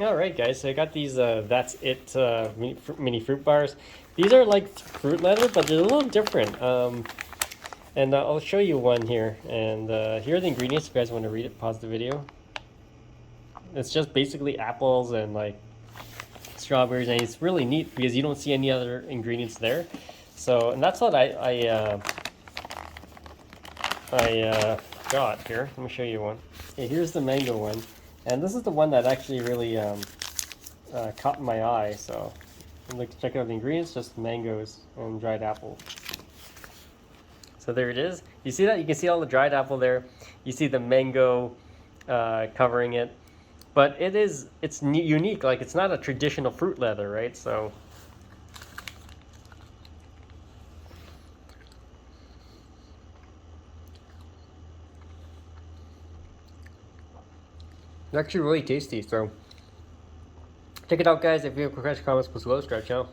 All right, guys. So I got these. That's it. Mini fruit bars. These are like fruit leather, but they're a little different. And I'll show you one here. And here are the ingredients. If you guys want to read it, pause the video. It's just basically apples and like strawberries, and it's really neat because you don't see any other ingredients there. So, and that's what I got here. Let me show you one. Okay, here's the mango one, and this is the one that actually really caught my eye. So, I'd like to check out the ingredients: just mangoes and dried apple. So there it is. You see that? You can see all the dried apple there. You see the mango covering it, but it's unique. Like it's not a traditional fruit leather, right? So. It's actually really tasty, so check it out, guys. If you have questions, comments, please below. Subscribe channel.